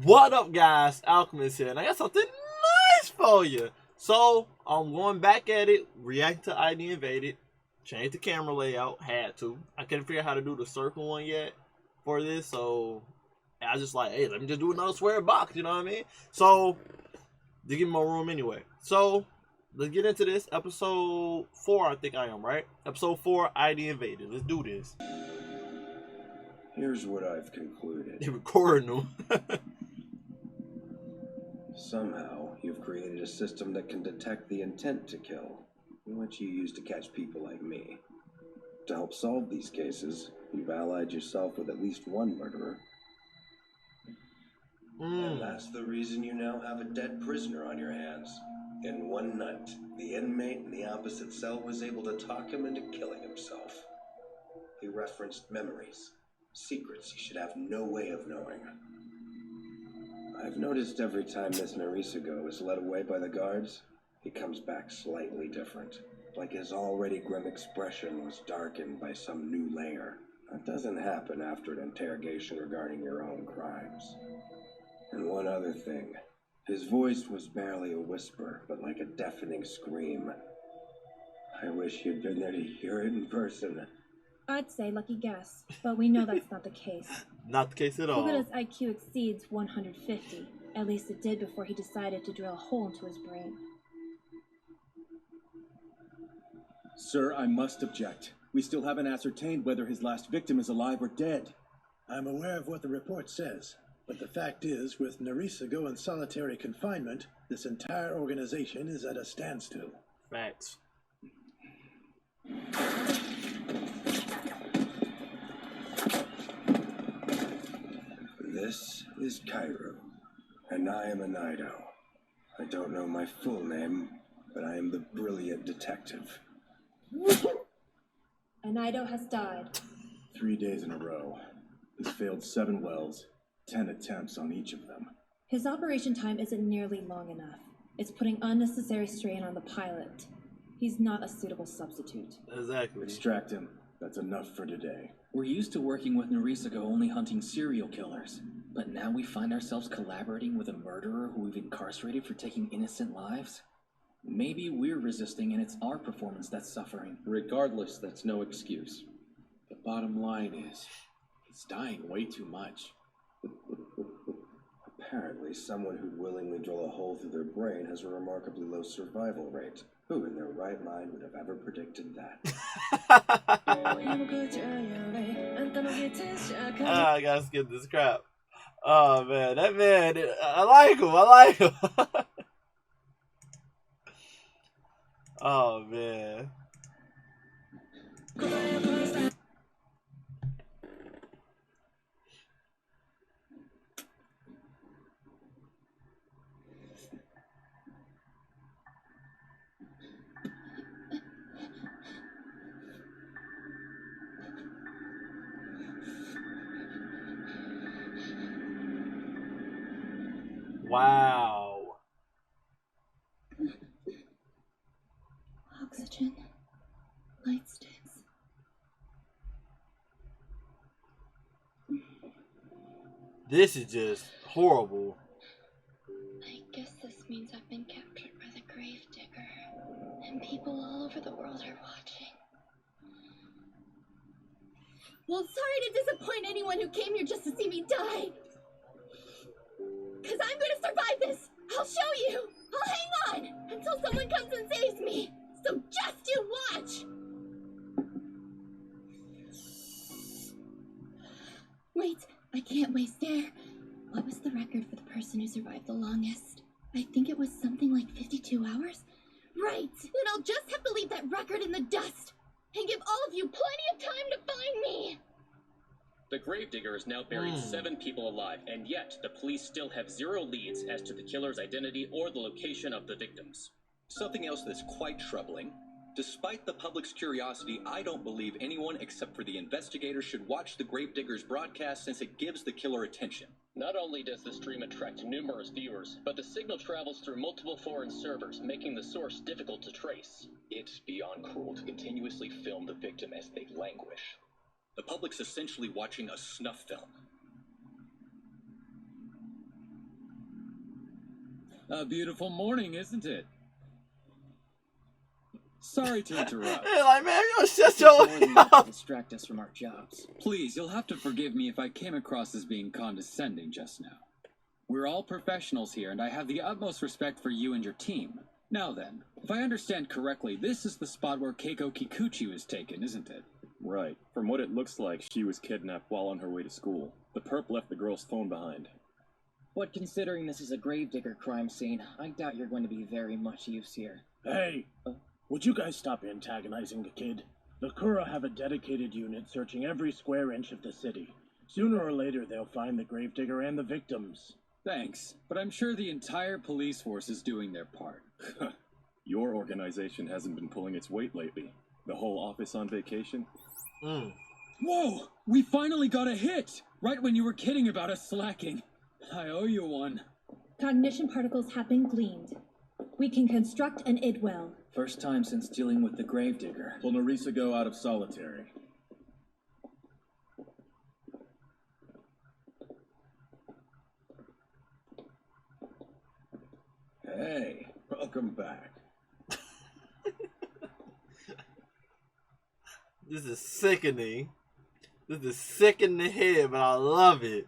What up, guys? Alchemist here, and I got something nice for you. So, I'm going back at it, react to ID Invaded, change the camera layout, had to. I couldn't figure out how to do the circle one yet for this, so I was just like, hey, let me just do another square box, you know what I mean? So, to give me more room anyway. So, let's get into this. Episode 4, I think I am, right? Episode 4, ID Invaded. Let's do this. Here's what I've concluded. They're recording them. Somehow, you've created a system that can detect the intent to kill, which you use to catch people like me. To help solve these cases, you've allied yourself with at least one murderer. And that's the reason you now have a dead prisoner on your hands. In one night, the inmate in the opposite cell was able to talk him into killing himself. He referenced memories, secrets he should have no way of knowing. I've noticed every time this Narisugo is led away by the guards, he comes back slightly different. Like his already grim expression was darkened by some new layer. That doesn't happen after an interrogation regarding your own crimes. And one other thing. His voice was barely a whisper, but like a deafening scream. I wish you'd been there to hear it in person. I'd say lucky guess, but we know that's not the case. Not the case at all. Koguta's IQ exceeds 150. At least it did before he decided to drill a hole into his brain. Sir, I must object. We still haven't ascertained whether his last victim is alive or dead. I'm aware of what the report says, but the fact is, with Narisugo in solitary confinement, this entire organization is at a standstill. Facts. This is Cairo, and I am a Nido. I don't know my full name, but I am the brilliant detective. Anido has died. 3 days in a row. He's failed 7 wells, 10 attempts on each of them. His operation time isn't nearly long enough. It's putting unnecessary strain on the pilot. He's not a suitable substitute. Exactly. Extract him. That's enough for today. We're used to working with Narisugo only hunting serial killers, but now we find ourselves collaborating with a murderer who we've incarcerated for taking innocent lives? Maybe we're resisting and it's our performance that's suffering. Regardless, that's no excuse. The bottom line is, he's dying way too much. Apparently, someone who'd willingly drill a hole through their brain has a remarkably low survival rate. Who in their right mind would have ever predicted that? I gotta skip this crap. Oh man, that man, I like him. Oh man. Wow. Oxygen. Light sticks. This is just horrible. I guess this means I've been captured by the gravedigger, and people all over the world are watching. Well, sorry to disappoint anyone who came here just to see me die. Because I'm going to survive this. I'll show you. I'll hang on until someone comes and saves me. So just you watch. Wait, I can't waste air. What was the record for the person who survived the longest? I think it was something like 52 hours. Right, then I'll just have to leave that record in the dust and give all of you plenty of time to find me. The gravedigger has now buried 7 people alive, and yet the police still have 0 leads as to the killer's identity or the location of the victims. Something else that's quite troubling. Despite the public's curiosity, I don't believe anyone except for the investigators should watch the gravedigger's broadcast since it gives the killer attention. Not only does the stream attract numerous viewers, but the signal travels through multiple foreign servers, making the source difficult to trace. It's beyond cruel to continuously film the victim as they languish. The public's essentially watching a snuff film. A beautiful morning, isn't it? Sorry to interrupt. Hey, like, man, you shut It's more your than mouth. that to distract us from our jobs. Please, you'll have to forgive me if I came across as being condescending just now. We're all professionals here, and I have the utmost respect for you and your team. Now then, if I understand correctly, this is the spot where Keiko Kikuchi was taken, isn't it? Right. From what it looks like, she was kidnapped while on her way to school. The perp left the girl's phone behind. But considering this is a gravedigger crime scene, I doubt you're going to be very much use here. Hey, would you guys stop antagonizing the kid? The Kura have a dedicated unit searching every square inch of the city. Sooner or later, they'll find the gravedigger and the victims. Thanks, but I'm sure the entire police force is doing their part. Your organization hasn't been pulling its weight lately. The whole office on vacation? Whoa! We finally got a hit! Right when you were kidding about us slacking. I owe you one. Cognition particles have been gleaned. We can construct an id well. First time since dealing with the gravedigger. Pull Narisago out of solitary. Hey, welcome back. This is sickening. This is sick in the head, but I love it.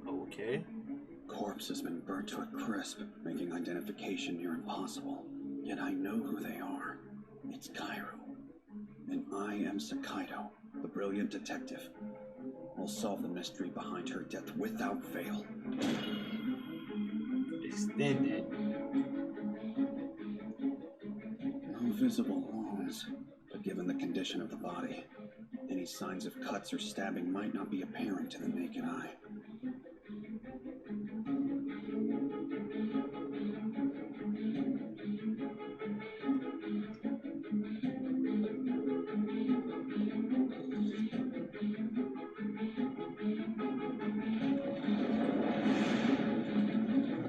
Okay. Corpse has been burnt to a crisp, making identification near impossible. Yet I know who they are. It's Cairo. And I am Sakaido, the brilliant detective. We'll solve the mystery behind her death without fail. Extended. No visible wounds, but given the condition of the body, any signs of cuts or stabbing might not be apparent to the naked eye.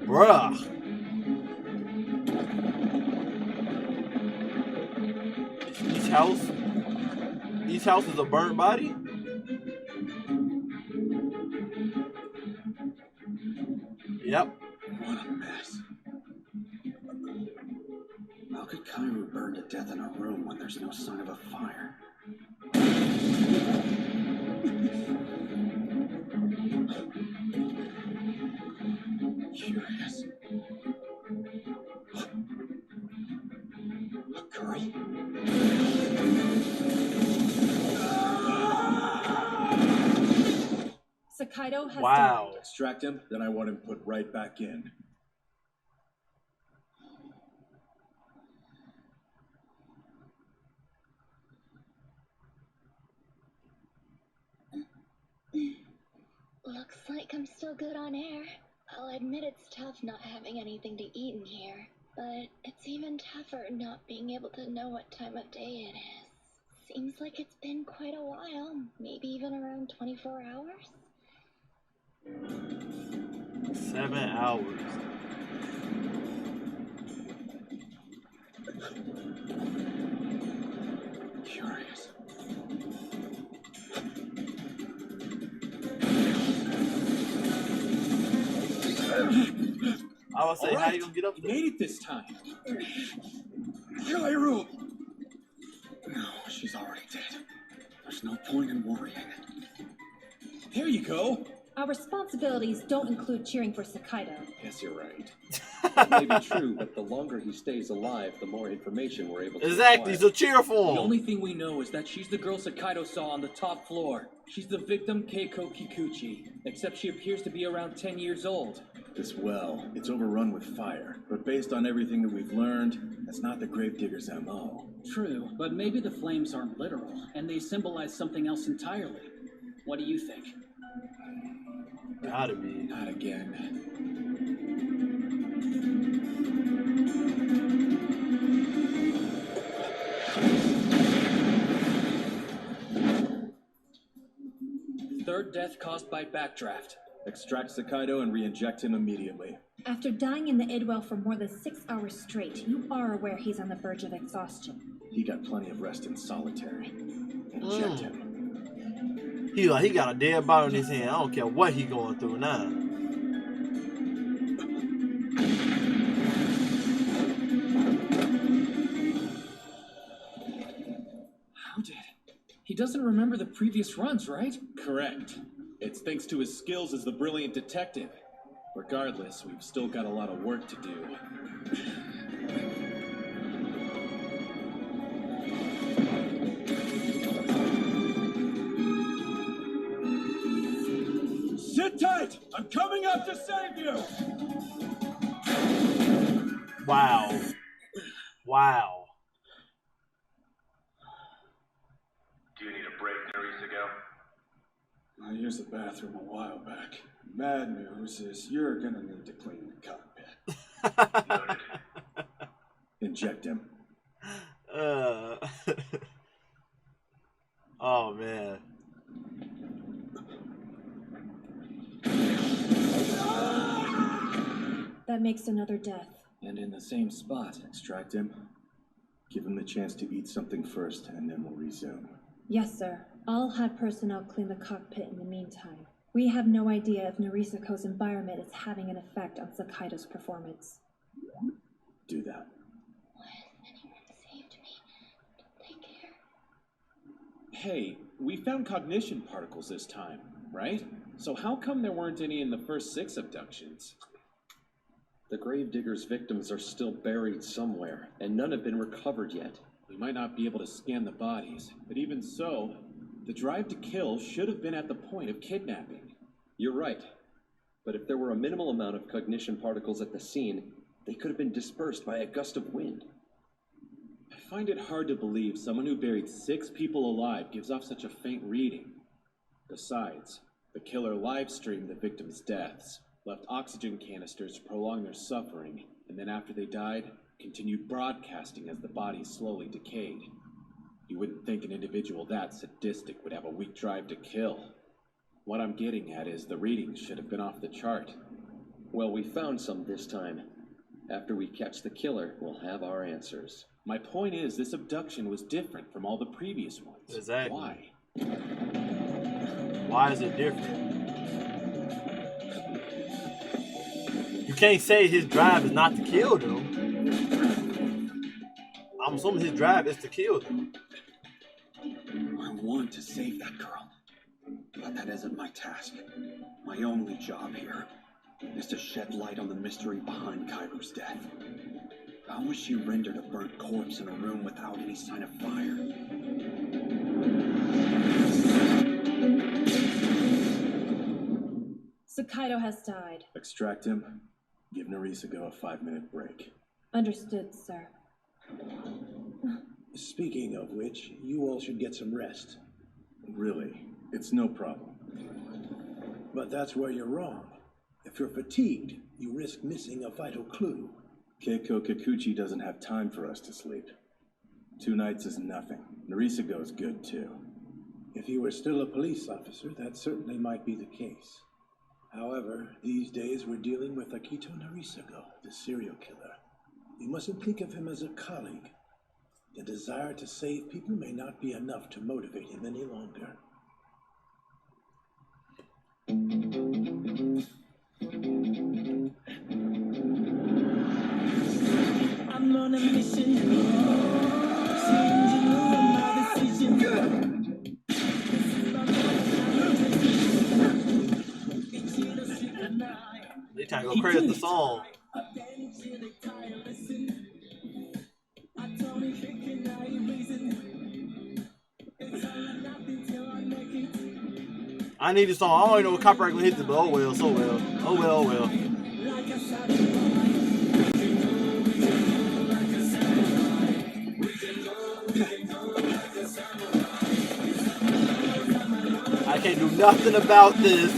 Bruh. Each house is a burnt body? Yep. What a mess. How could Cairo burn to death in a room when there's no sign of a fire? Curious. A girl? Sakaido has Wow. died. Extract him, then I want him put right back in. Looks like I'm still good on air. I'll admit it's tough not having anything to eat in here, but it's even tougher not being able to know what time of day it is. Seems like it's been quite a while, maybe even around 24 hours. 7 hours. Curious. I would say, how you gonna get up there? Made it this time. Cairo! No, she's already dead. There's no point in worrying. There you go. Our responsibilities don't include cheering for Sakaido. Guess you're right. That may be true, but the longer he stays alive, the more information we're able to Exactly, acquire. so cheer for him. The only thing we know is that she's the girl Sakaido saw on the top floor. She's the victim Keiko Kikuchi, except she appears to be around 10 years old. This well, it's overrun with fire, but based on everything that we've learned, that's not the gravedigger's MO. True, but maybe the flames aren't literal, and they symbolize something else entirely. What do you think? Gotta be. Not again. Third death caused by backdraft. Extract Sakaido and re-inject him immediately. After dying in the Idwell for more than 6 hours straight, you are aware he's on the verge of exhaustion. He got plenty of rest in solitary. Inject him. He got a dead body in his hand. I don't care what he going through now. How did? He doesn't remember the previous runs, right? Correct. It's thanks to his skills as the brilliant detective. Regardless, we've still got a lot of work to do. Sit tight! I'm coming up to save you! Wow. Wow. Do you need a break, Narisigo? I used the bathroom a while back. Bad news is you're gonna need to clean the cockpit. Noted. Inject him. Oh, man. That makes another death. And in the same spot. Extract him. Give him the chance to eat something first, and then we'll resume. Yes, sir. I'll have personnel clean the cockpit in the meantime. We have no idea if Narisuko's environment is having an effect on Sakaido's performance. Do that. Why hasn't anyone saved me? Don't they care? Hey, we found cognition particles this time, right? So how come there weren't any in the first 6 abductions? The gravedigger's victims are still buried somewhere, and none have been recovered yet. We might not be able to scan the bodies, but even so, the drive to kill should have been at the point of kidnapping. You're right. But if there were a minimal amount of cognition particles at the scene, they could have been dispersed by a gust of wind. I find it hard to believe someone who buried 6 people alive gives off such a faint reading. Besides, the killer live-streamed the victims' deaths, left oxygen canisters to prolong their suffering, and then after they died, continued broadcasting as the bodies slowly decayed. You wouldn't think an individual that sadistic would have a weak drive to kill. What I'm getting at is the readings should have been off the chart. Well, we found some this time. After we catch the killer, we'll have our answers. My point is, this abduction was different from all the previous ones. Exactly. Why? Why is it different? You can't say his drive is not to kill them. I'm assuming his drive is to kill them. I want to save that girl, but that isn't my task. My only job here is to shed light on the mystery behind Kairu's death. How was she rendered a burnt corpse in a room without any sign of fire? Sakaido has died. Extract him. Give Narisugo a 5-minute break. Understood, sir. Speaking of which, you all should get some rest. Really, it's no problem. But that's where you're wrong. If you're fatigued, you risk missing a vital clue. Keiko Kikuchi doesn't have time for us to sleep. 2 nights is nothing. Narisugo's good too. If you were still a police officer, that certainly might be the case. However, these days we're dealing with Akito Narisugo, the serial killer. You mustn't think of him as a colleague. The desire to save people may not be enough to motivate him any longer. I'm on a mission. Changing all my decisions. They trying to go crazy with the song. I need this song. I don't even know what copyright gonna hit this, but oh well, so well. Oh well, oh well. I can't do nothing about this.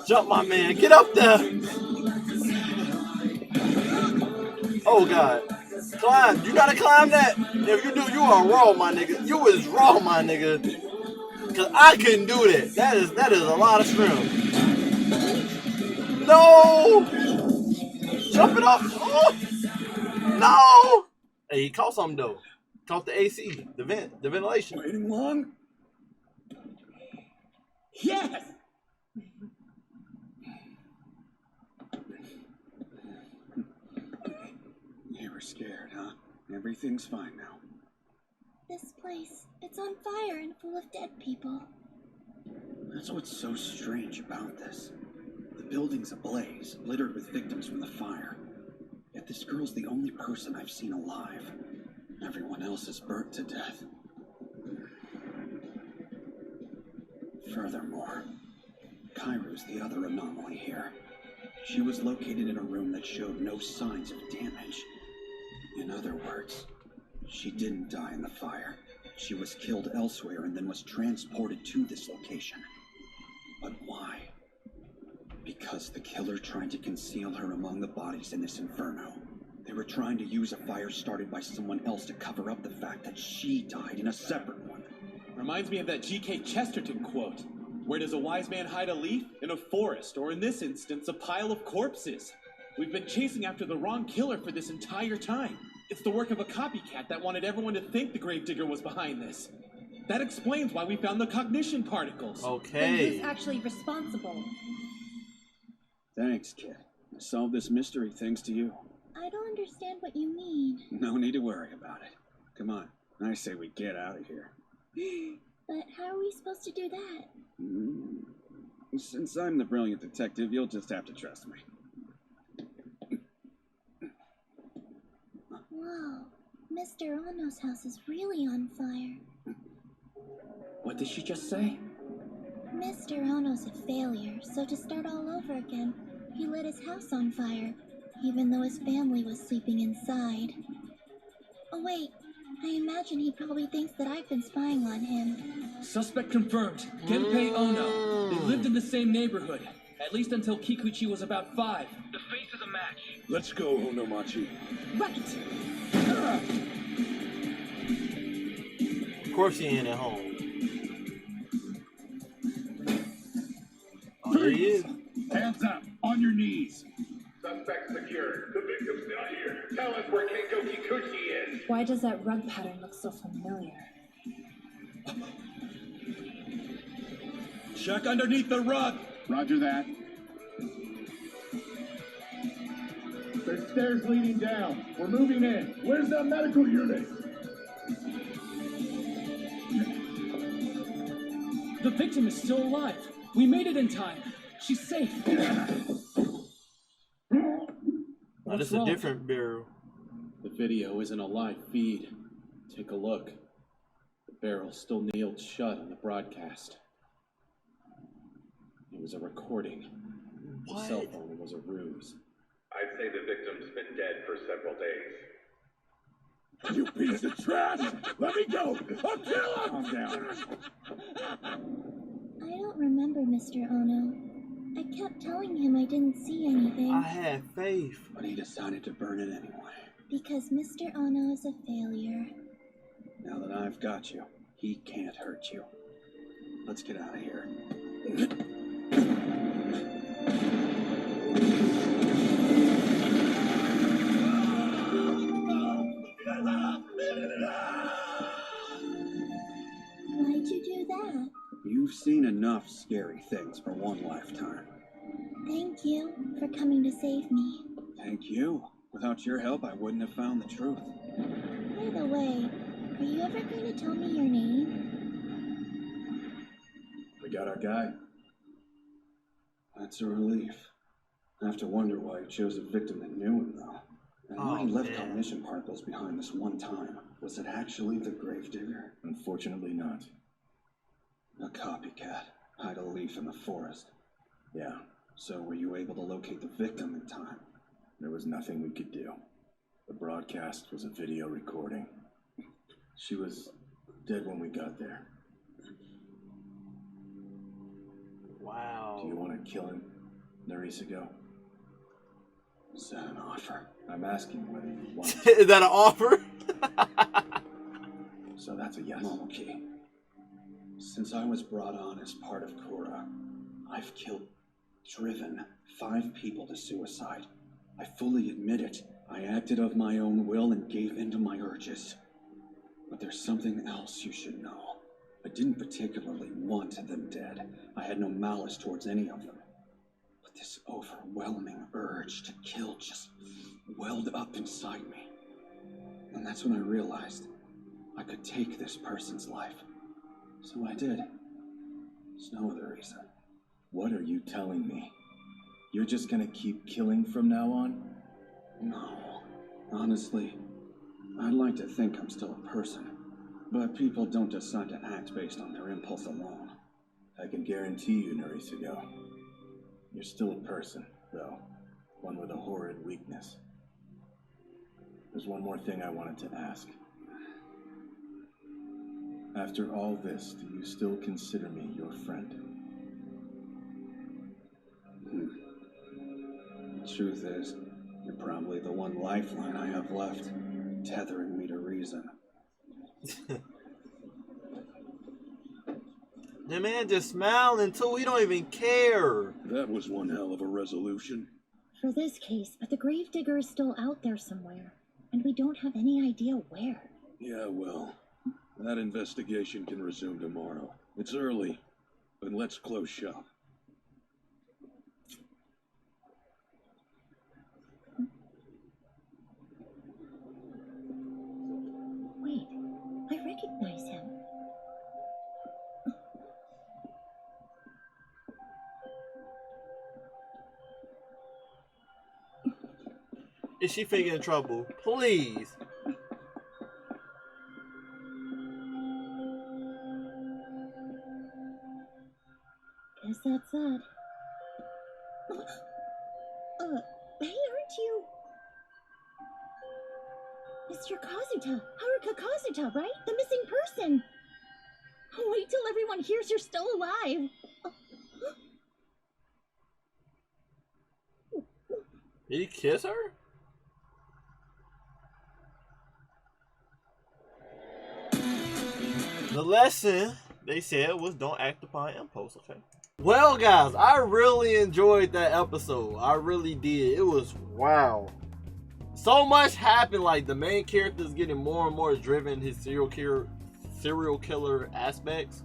Jump, my man. Get up there. Oh, God. Climb. You gotta climb that. If you do, you are raw, my nigga. You is raw, my nigga. Because I couldn't do that. That is a lot of strength. No! Jumping up! Oh! No! Hey, he caught something though. Caught the AC, the ventilation. Waiting long? Yes! You were scared, huh? Everything's fine now. This place, it's on fire and full of dead people. That's what's so strange about this. The building's ablaze, littered with victims from the fire. Yet this girl's the only person I've seen alive. Everyone else is burnt to death. Furthermore, Kairu's the other anomaly here. She was located in a room that showed no signs of damage. In other words, she didn't die in the fire. She was killed elsewhere and then was transported to this location. But why? Because the killer tried to conceal her among the bodies in this inferno. They were trying to use a fire started by someone else to cover up the fact that she died in a separate one. Reminds me of that G.K. Chesterton quote. Where does a wise man hide a leaf? In a forest, or in this instance, a pile of corpses. We've been chasing after the wrong killer for this entire time. It's the work of a copycat that wanted everyone to think the gravedigger was behind this. That explains why we found the cognition particles. Then who's actually responsible? Thanks, kid. I solved this mystery thanks to you. I don't understand what you mean. No need to worry about it. Come on, I say we get out of here. But how are we supposed to do that? Since I'm the brilliant detective, you'll just have to trust me. Whoa, Mr. Ono's house is really on fire. What did she just say? Mr. Ono's a failure, so to start all over again, he lit his house on fire, even though his family was sleeping inside. Oh wait, I imagine he probably thinks that I've been spying on him. Suspect confirmed. Genpei Ono. They lived in the same neighborhood, at least until Kikuchi was about 5. The face is a match. Let's go, Onomachi. Right! Of course he ain't at home. Oh, there he is. Hands up, on your knees. Suspect secured. The victim's not here. Tell us where Keiko Kikuchi is. Why does that rug pattern look so familiar? Check underneath the rug. Roger that. There's stairs leading down. We're moving in. Where's the medical unit? The victim is still alive. We made it in time. She's safe. Oh, this is a different barrel. The video isn't a live feed. Take a look. The barrel's still nailed shut on the broadcast. It was a recording. What? The cell phone was a ruse. I'd say the victim's been dead for several days. You piece of trash! Let me go! I'll kill him! Calm down. I don't remember Mr. Ono. I kept telling him I didn't see anything. I had faith. But he decided to burn it anyway. Because Mr. Ono is a failure. Now that I've got you, he can't hurt you. Let's get out of here. Why'd you do that? You've seen enough scary things for one lifetime. Thank you for coming to save me. Thank you. Without your help, I wouldn't have found the truth. By the way, are you ever going to tell me your name? We got our guy. That's a relief. I have to wonder why you chose a victim that knew him, though. And why he left cognition particles behind this one time. Was it actually the gravedigger? Unfortunately not. A copycat. Hide a leaf in the forest. Yeah, So were you able to locate the victim in time? there was nothing we could do. The broadcast was a video recording. She was dead when we got there. Wow. Do you want to kill him, Narisa-go? Is that an offer? I'm asking whether you want Is that an offer? So that's a yes. Momoki. Since I was brought on as part of Kura, I've killed driven 5 people to suicide. I fully admit it. I acted of my own will and gave in to my urges. But there's something else you should know. I didn't particularly want them dead. I had no malice towards any of them. But this overwhelming urge to kill just welled up inside me. And that's when I realized I could take this person's life. So I did. There's no other reason. What are you telling me? You're just gonna keep killing from now on? No. Honestly, I'd like to think I'm still a person. But people don't decide to act based on their impulse alone. I can guarantee you, Narisugo. You're still a person, though. One with a horrid weakness. There's one more thing I wanted to ask. After all this, do you still consider me your friend? The truth is, you're probably the one lifeline I have left, tethering me to reason. The man just smiling too. He don't even care. That was one hell of a resolution. For this case, but the gravedigger is still out there somewhere, and we don't have any idea where. Yeah, well, that investigation can resume tomorrow. It's early, but let's close shop. Wait, I recognize him. Is she figuring trouble? Please. Guess that's that. Hey, aren't you Mr. Kazuta? Haruka Kazuta, right? The missing person. Wait till everyone hears you're still alive. Did he kiss her? The lesson, they said, was don't act upon impulse, okay? Well, guys, I really enjoyed that episode. I really did. It was wow. So much happened, like the main character is getting more and more driven, his serial killer aspects.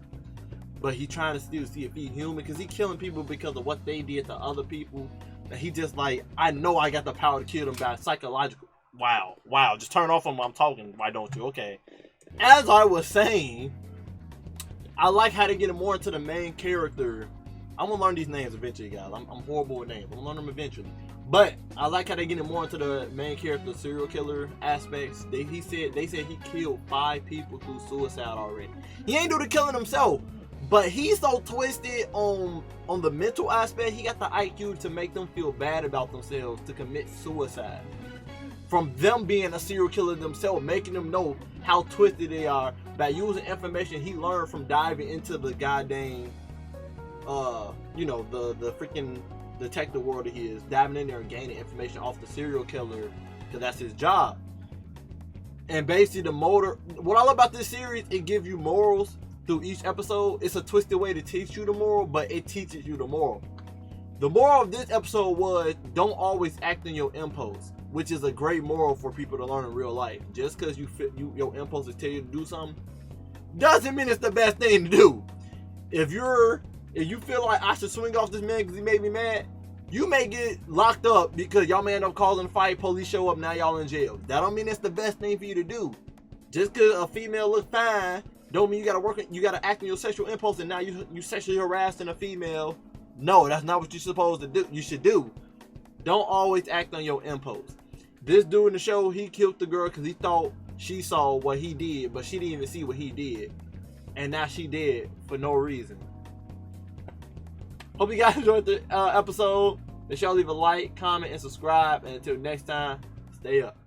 But he trying to still see if he's human, because he killing people because of what they did to other people. And he just like, I know I got the power to kill them by psychological. Wow, just turn off when I'm talking, why don't you? Okay. As I was saying, I like how they get more into the main character. I'm gonna learn these names eventually, guys. I'm horrible with names. I'm gonna learn them eventually. But I like how they get more into the main character serial killer aspects. They said he killed 5 people through suicide already. He ain't do the killing himself, but he's so twisted on the mental aspect. He got the IQ to make them feel bad about themselves to commit suicide. From them being a serial killer themselves, making them know how twisted they are by using information he learned from diving into the goddamn, the freaking detective world he is, diving in there and gaining information off the serial killer, because that's his job. And basically what I love about this series, it gives you morals through each episode. It's a twisted way to teach you the moral, but it teaches you the moral. The moral of this episode was, don't always act on your impulse, which is a great moral for people to learn in real life. Just because your impulses tell you to do something doesn't mean it's the best thing to do. If you feel like I should swing off this man because he made me mad, you may get locked up because y'all may end up causing a fight, police show up, now y'all in jail. That don't mean it's the best thing for you to do. Just because a female looks fine don't mean you gotta act on your sexual impulse and now you sexually harassing a female. No, that's not what you're supposed to do. You should do. Don't always act on your impulse. This dude in the show, he killed the girl because he thought she saw what he did, but she didn't even see what he did. And now she dead for no reason. Hope you guys enjoyed the episode. Make sure y'all leave a like, comment, and subscribe. And until next time, stay up.